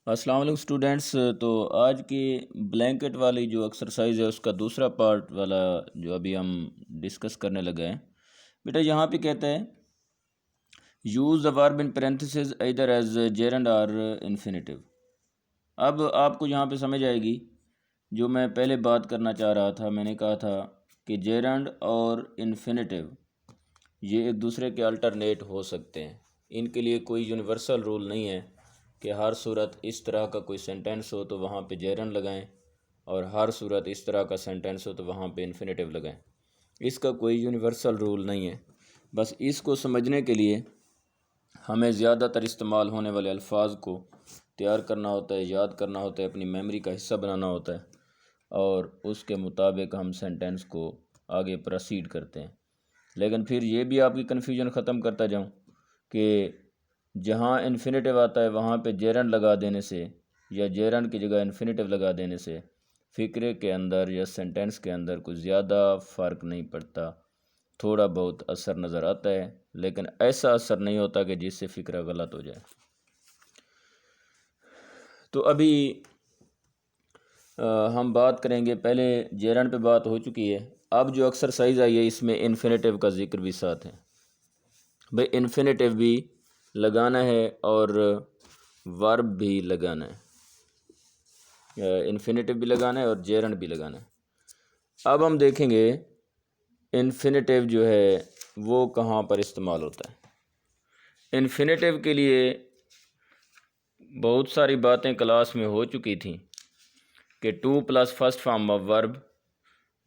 अस्सलाम वालेकुम स्टूडेंट्स। तो आज की ब्लैंकेट वाली जो एक्सरसाइज है उसका दूसरा पार्ट वाला जो अभी हम डिस्कस करने लगे हैं। बेटा यहाँ पे कहता है use the verb in parenthesis इधर एज जेरंड और इन्फिनेटिव। अब आपको यहाँ पे समझ आएगी जो मैं पहले बात करना चाह रहा था। मैंने कहा था कि जेरंड और इन्फिनेटिव ये एक दूसरे के अल्टरनेट हो सकते हैं। इनके लिए कोई यूनिवर्सल रूल नहीं है कि हर सूरत इस तरह का कोई सेंटेंस हो तो वहाँ पे जेरंड लगाएं और हर सूरत इस तरह का सेंटेंस हो तो वहाँ पे इन्फिनेटिव लगाएं। इसका कोई यूनिवर्सल रूल नहीं है। बस इसको समझने के लिए हमें ज़्यादातर इस्तेमाल होने वाले अल्फाज को तैयार करना होता है, याद करना होता है, अपनी मेमोरी का हिस्सा बनाना होता है और उसके मुताबिक हम सेंटेंस को आगे प्रोसीड करते हैं। लेकिन फिर ये भी आपकी कन्फ्यूजन ख़त्म करता जाऊँ कि जहाँ इन्फिनेटिव आता है वहाँ पे जेरंड लगा देने से या जेरंड की जगह इन्फिनेटिव लगा देने से फ़िक्रे के अंदर या सेंटेंस के अंदर कुछ ज़्यादा फ़र्क नहीं पड़ता। थोड़ा बहुत असर नज़र आता है लेकिन ऐसा असर नहीं होता कि जिससे फ़िक्रा गलत हो जाए। तो अभी हम बात करेंगे, पहले जेरंड पे बात हो चुकी है। अब जो एक्सरसाइज आई है इसमें इन्फिनेटिव का ज़िक्र भी साथ है। भाई इन्फिनेटिव भी लगाना है और वर्ब भी लगाना है, इन्फिनेटिव भी लगाना है और जेरंड भी लगाना है। अब हम देखेंगे इन्फिनेटिव जो है वो कहाँ पर इस्तेमाल होता है। इन्फिनेटिव के लिए बहुत सारी बातें क्लास में हो चुकी थी कि to plus first form of verb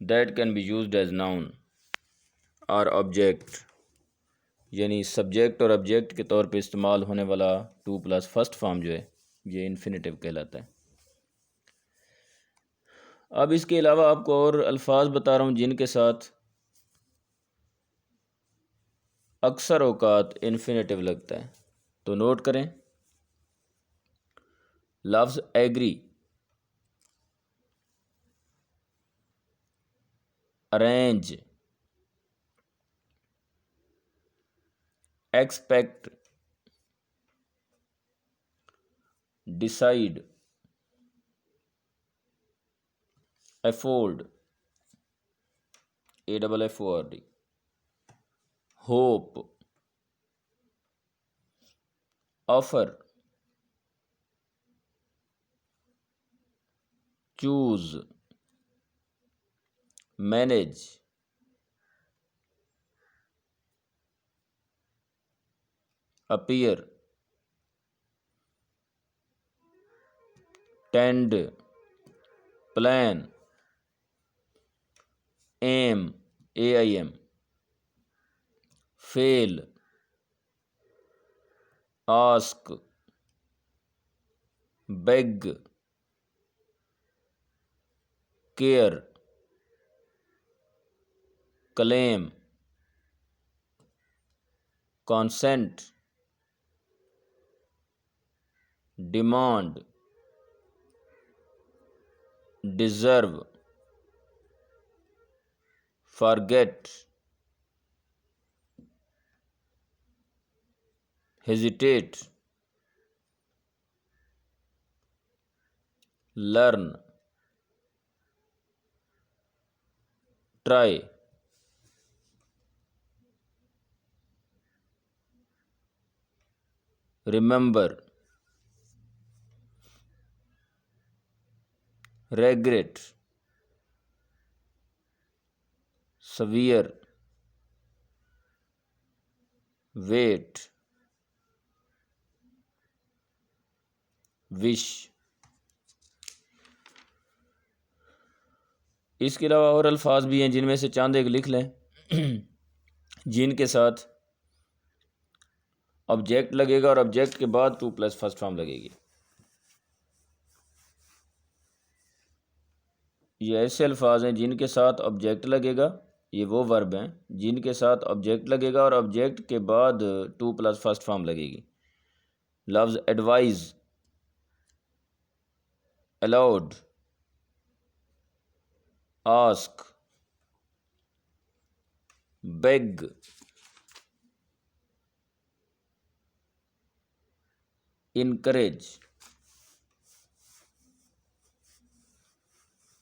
that can be used as noun और ऑब्जेक्ट, यानी सब्जेक्ट और ऑब्जेक्ट के तौर पे इस्तेमाल होने वाला टू प्लस फर्स्ट फॉर्म जो है ये इन्फिनेटिव कहलाता है। अब इसके अलावा आपको और अल्फाज बता रहा हूँ जिनके साथ अक्सर औकात इन्फिनेटिव लगता है, तो नोट करें। लफ्ज़ agree, arrange, expect, decide, afford, AFFORD, hope, offer, choose, manage, appear, tend, plan, aim, AIM, fail, ask, beg, care, claim, consent, demand, deserve, forget, hesitate, learn, try, remember, regret, severe, wait, wish। इसके अलावा और अल्फाज भी हैं जिनमें से चंद एक लिख लें जिनके साथ ऑब्जेक्ट लगेगा और ऑब्जेक्ट के बाद टू प्लस फर्स्ट फॉर्म लगेगी। ये ऐसे अल्फाज हैं जिनके साथ ऑब्जेक्ट लगेगा, ये वो वर्ब हैं जिनके साथ ऑब्जेक्ट लगेगा और ऑब्जेक्ट के बाद टू प्लस फर्स्ट फॉर्म लगेगी। लफ्ज़ advise, allowed, ask, beg, encourage,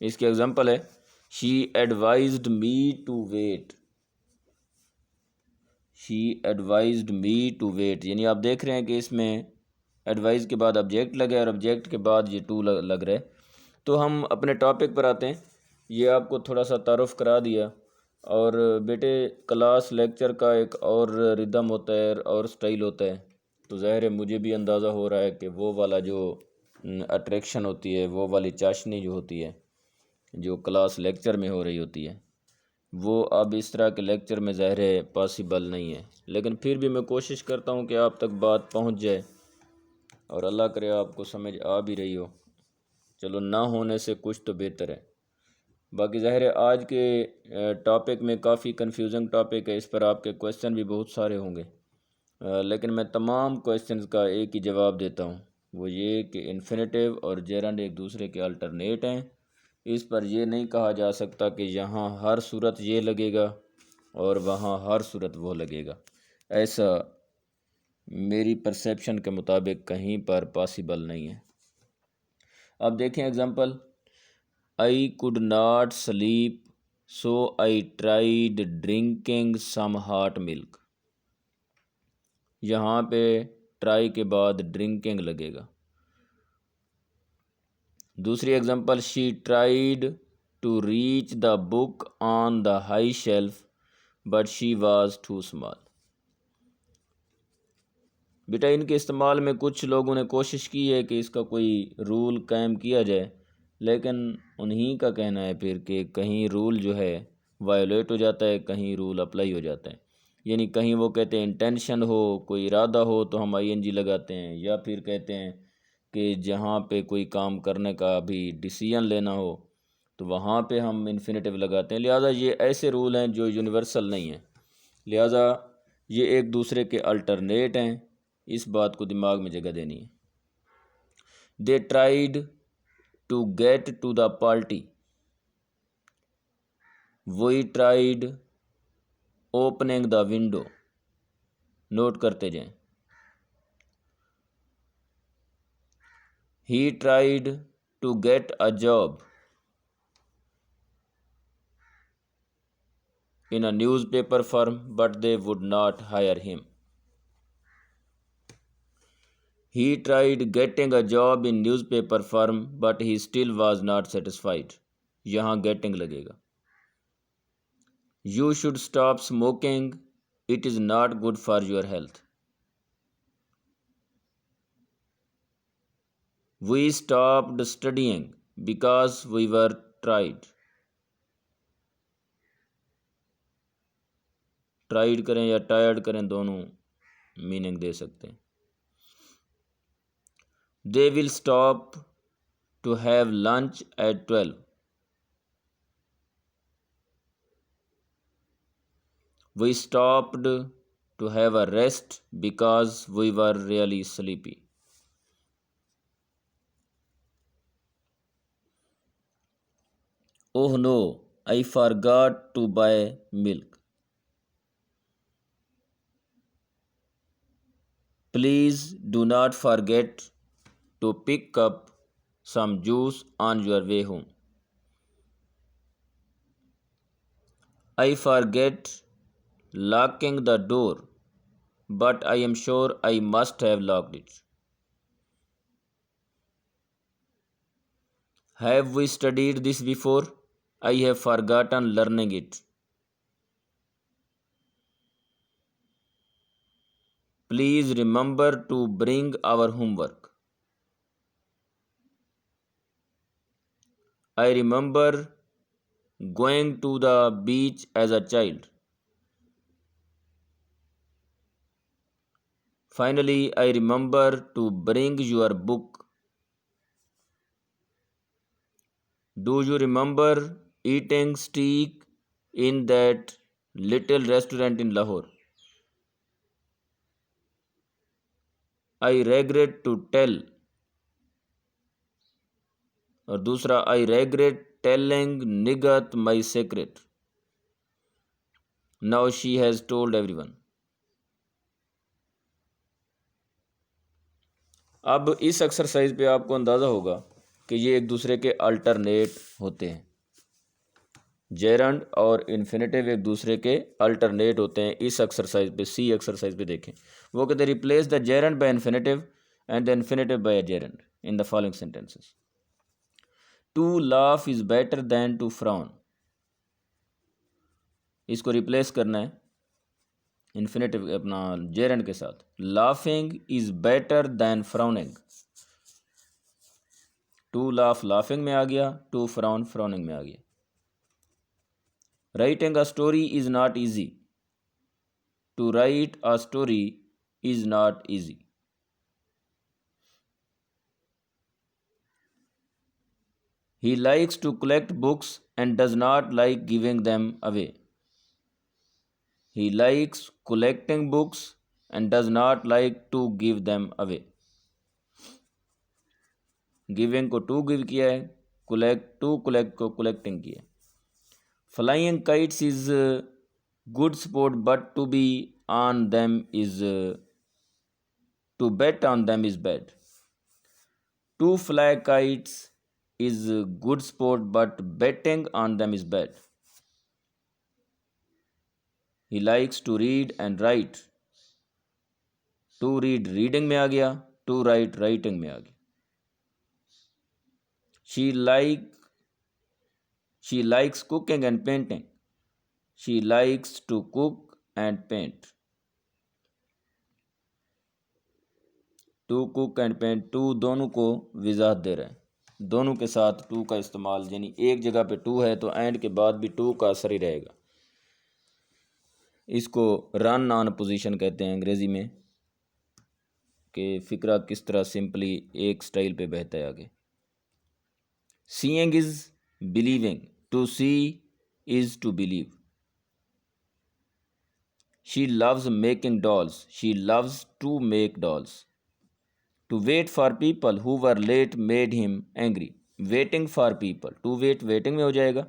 इसकी एग्जांपल है she advised me to wait, she advised me to wait, यानी आप देख रहे हैं कि इसमें एडवाइस के बाद ऑब्जेक्ट लगे और ऑब्जेक्ट के बाद ये टू लग रहा है। तो हम अपने टॉपिक पर आते हैं। ये आपको थोड़ा सा तारुफ करा दिया। और बेटे क्लास लेक्चर का एक और रिदम होता है और स्टाइल होता है, तो ज़ाहिर है मुझे भी अंदाज़ा हो रहा है कि वो वाला जो अट्रैक्शन होती है, वो वाली चाशनी जो होती है, जो क्लास लेक्चर में हो रही होती है, वो अब इस तरह के लेक्चर में ज़ाहिर है पॉसिबल नहीं है। लेकिन फिर भी मैं कोशिश करता हूँ कि आप तक बात पहुँच जाए और अल्लाह करे आपको समझ आ भी रही हो। चलो, ना होने से कुछ तो बेहतर है। बाकी ज़ाहिर है आज के टॉपिक में काफ़ी कंफ्यूजिंग टॉपिक है, इस पर आपके क्वेश्चन भी बहुत सारे होंगे, लेकिन मैं तमाम क्वेश्चंस का एक ही जवाब देता हूँ, वो ये कि इन्फिनेटिव और जेरंड एक दूसरे के अल्टरनेट हैं। इस पर यह नहीं कहा जा सकता कि यहाँ हर सूरत ये लगेगा और वहाँ हर सूरत वो लगेगा। ऐसा मेरी परसेप्शन के मुताबिक कहीं पर पॉसिबल नहीं है। अब देखें example, I could not sleep so I tried drinking some hot milk. यहाँ पे ट्राई के बाद ड्रिंकिंग लगेगा। दूसरी example, she tried to reach the book on the high shelf but she was too small. बेटा इनके इस्तेमाल में कुछ लोगों ने कोशिश की है कि इसका कोई रूल कायम किया जाए, लेकिन उन्हीं का कहना है फिर कि कहीं रूल जो है वायोलेट हो जाता है, कहीं रूल अप्लाई हो जाता है। यानी कहीं वो कहते हैं इंटेंशन हो, कोई इरादा हो तो हम आईएनजी लगाते हैं, या फिर कहते हैं कि जहाँ पे कोई काम करने का भी डिसीजन लेना हो तो वहाँ पे हम इन्फिनेटिव लगाते हैं। लिहाजा ये ऐसे रूल हैं जो यूनिवर्सल नहीं हैं, लिहाजा ये एक दूसरे के अल्टरनेट हैं। इस बात को दिमाग में जगह देनी है। They tried to get to the party, we tried opening the window. Note करते जाएं। He tried to get a job in a newspaper firm but they would not hire him. He tried getting a job in newspaper firm but he still was not satisfied. यहाँ getting लगेगा। You should stop smoking. It is not good for your health. We stopped studying because we were tried. Tried करें या tired करें, दोनों meaning दे सकते हैं। They will stop to have lunch at 12. We stopped to have a rest because we were really sleepy. Oh no, I forgot to buy milk. Please do not forget to pick up some juice on your way home. I forget locking the door, but I am sure I must have locked it. Have we studied this before? I have forgotten learning it. Please remember to bring our homework. I remember going to the beach as a child. Finally, I remember to bring your book. Do you remember eating steak in that little restaurant in Lahore? I regret to tell. और दूसरा, I regret telling Nigat my secret. Now she has told everyone. अब इस exercise पे आपको अंदाज़ा होगा कि ये एक दूसरे के अल्टरनेट होते हैं। जेरंड और इन्फिनेटिव एक दूसरे के अल्टरनेट होते हैं। इस एक्सरसाइज पे, सी एक्सरसाइज पे देखें, वो कहते हैं replace the gerund by infinitive and the infinitive by gerund in the following sentences. To laugh is better than to frown, इसको रिप्लेस करना है इन्फिनेटिव अपना जेरंड के साथ। Laughing is better than frowning, to laugh laughing में आ गया, to frown frowning में आ गया। Writing a story is not easy, to write a story is not easy. He likes to collect books and does not like giving them away. He likes collecting books and does not like to give them away. Giving को to give किया है, collect को collecting किया है। Flying kites is good sport, but to be on them is to bet on them is bad. To fly kites is good sport, but betting on them is bad. He likes to read and write. To read reading में आ गया, to write writing में आ गया। She likes cooking and painting. She likes to cook and paint. To cook and paint, to दोनों को वजाहत दे रहा है, दोनों के साथ टू का इस्तेमाल, यानी एक जगह पे टू है तो एंड के बाद भी टू का असर ही रहेगा। इसको रन ऑन पोजीशन कहते हैं अंग्रेज़ी में, कि फ़िक्रा किस तरह सिंपली एक स्टाइल पे बहता है आगे। Seeing is believing, to see is to believe. She loves making dolls. She loves to make dolls. To wait for people who were late made him angry. Waiting for people. To wait waiting में हो जाएगा।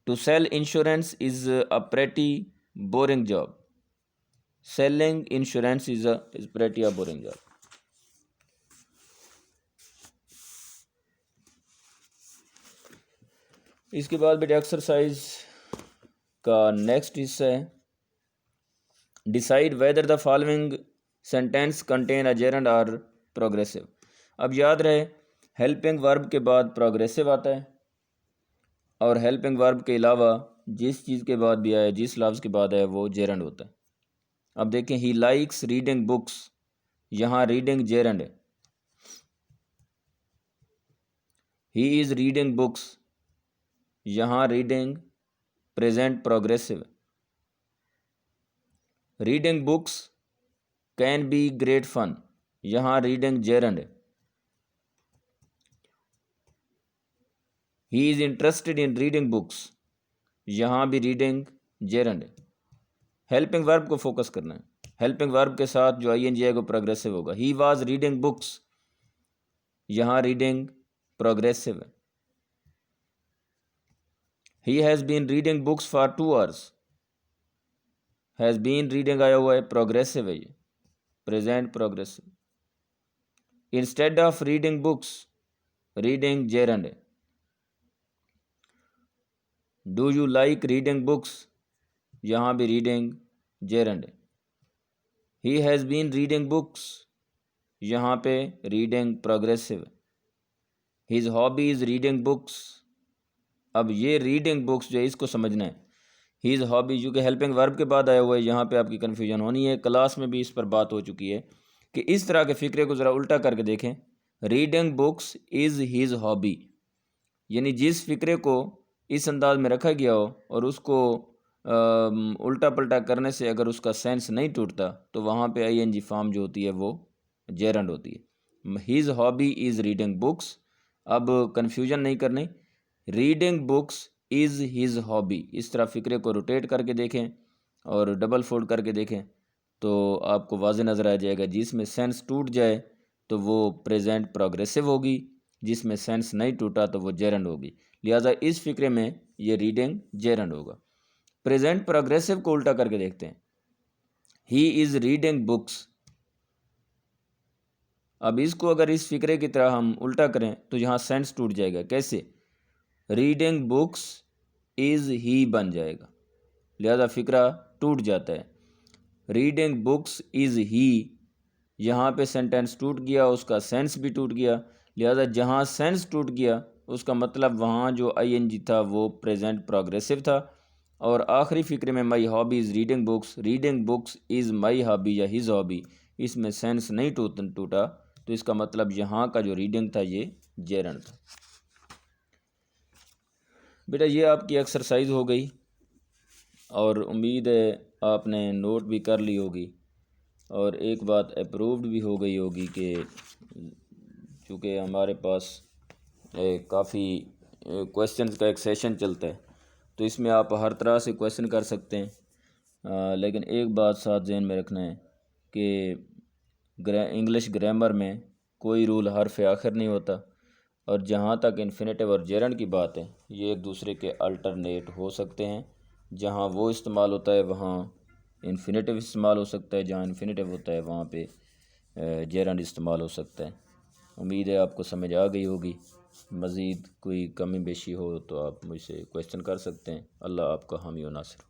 To sell insurance is a pretty boring job. Selling insurance is pretty a boring job. इसके बाद बेटा exercise का next हिस्सा है, decide whether the following sentence contain a gerund और प्रोग्रेसिव। अब याद रहे हेल्पिंग वर्ब के बाद प्रोग्रेसिव आता है, और हेल्पिंग वर्ब के अलावा जिस चीज़ के बाद भी आए, जिस लफ्ज़ के बाद आए, वो जेरंड होता है। अब देखें, ही लाइक्स रीडिंग बुक्स, यहाँ रीडिंग जेरंड है। ही इज़ रीडिंग बुक्स, यहाँ reading present progressive. Reading books can be great fun, यहाँ रीडिंग जेरंड है। He is interested in reading books, यहाँ भी रीडिंग जेरंड है। हेल्पिंग वर्ब को focus करना है, हेल्पिंग वर्ब के साथ जो ING है वो प्रोग्रेसिव होगा। ही वॉज रीडिंग बुक्स, यहाँ रीडिंग प्रोग्रेसिव है। He has been reading books for 2 hours, has been reading आया हुआ है, प्रोग्रेसिव है, ये present progressive. Instead of reading books, reading gerund है। Do you like reading books, यहाँ भी रीडिंग जेरंड है। He has been reading books, यहाँ पे रीडिंग प्रोग्रेसिव है। His hobby is reading books. अब ये रीडिंग बुक्स जो है इसको समझना है। हिज हॉबी जो कि हेल्पिंग वर्ब के बाद आया हुआ है, यहाँ पे आपकी कन्फ्यूजन होनी है। क्लास में भी इस पर बात हो चुकी है कि इस तरह के फ़िक्रे को ज़रा उल्टा करके देखें। Reading books is his hobby, यानी जिस फ़िक्रे को इस अंदाज में रखा गया हो और उसको उल्टा पलटा करने से अगर उसका सेंस नहीं टूटता तो वहाँ पे ING फॉर्म जो होती है वो जेरंड होती है। His hobby is reading books. अब कन्फ्यूजन नहीं करनी, reading books is his hobby, इस तरह फ़िक्रे को रोटेट करके देखें और डबल फोल्ड करके देखें तो आपको वाज़े नज़र आ जाएगा। जिसमें सेंस टूट जाए तो वो प्रेजेंट प्रोग्रेसिव होगी, जिसमें सेंस नहीं टूटा तो वो जेरंड होगी। लिहाजा इस फ़िक्रे में ये रीडिंग जेरंड होगा। प्रेजेंट प्रोग्रेसिव को उल्टा करके देखते हैं। ही इज़ रीडिंग बुक्स, अब इसको अगर इस फिक्रे की तरह हम उल्टा करें तो यहाँ सेंस टूट जाएगा। कैसे? रीडिंग बुक्स इज़ ही बन जाएगा, लिहाजा फिक्रा टूट जाता है। रीडिंग बुक्स इज़ ही, यहाँ पे सेंटेंस टूट गया, उसका सेंस भी टूट गया, लिहाजा जहाँ सेंस टूट गया उसका मतलब वहाँ जो आईएनजी था वो प्रेजेंट प्रोग्रेसिव था। और आखिरी फिक्रे में my hobby is reading books is my hobby या हिज हॉबी, इसमें सेंस नहीं टूटा, तो इसका मतलब यहाँ का जो रीडिंग था ये जेरंड था। बेटा ये आपकी एक्सरसाइज हो गई और उम्मीद है आपने नोट भी कर ली होगी और एक बात अप्रूव्ड भी हो गई होगी कि चूँकि हमारे पास काफ़ी क्वेश्चंस का एक सेशन चलता है तो इसमें आप हर तरह से क्वेश्चन कर सकते हैं। लेकिन एक बात साथ ज़हन में रखना है कि इंग्लिश ग्रामर में कोई रूल हर्फ आखिर नहीं होता, और जहाँ तक इन्फिनेटिव और जेरंड की बात है ये एक दूसरे के अल्टरनेट हो सकते हैं। जहाँ वो इस्तेमाल होता है वहाँ इन्फिनेटिव इस्तेमाल हो सकता है, जहाँ इन्फिनेटिव होता है वहाँ पे जेरंड इस्तेमाल हो सकता है। उम्मीद है आपको समझ आ गई होगी। मज़ीद कोई कमी बेशी हो तो आप मुझसे क्वेश्चन कर सकते हैं। अल्लाह आपका हामी व नासिर।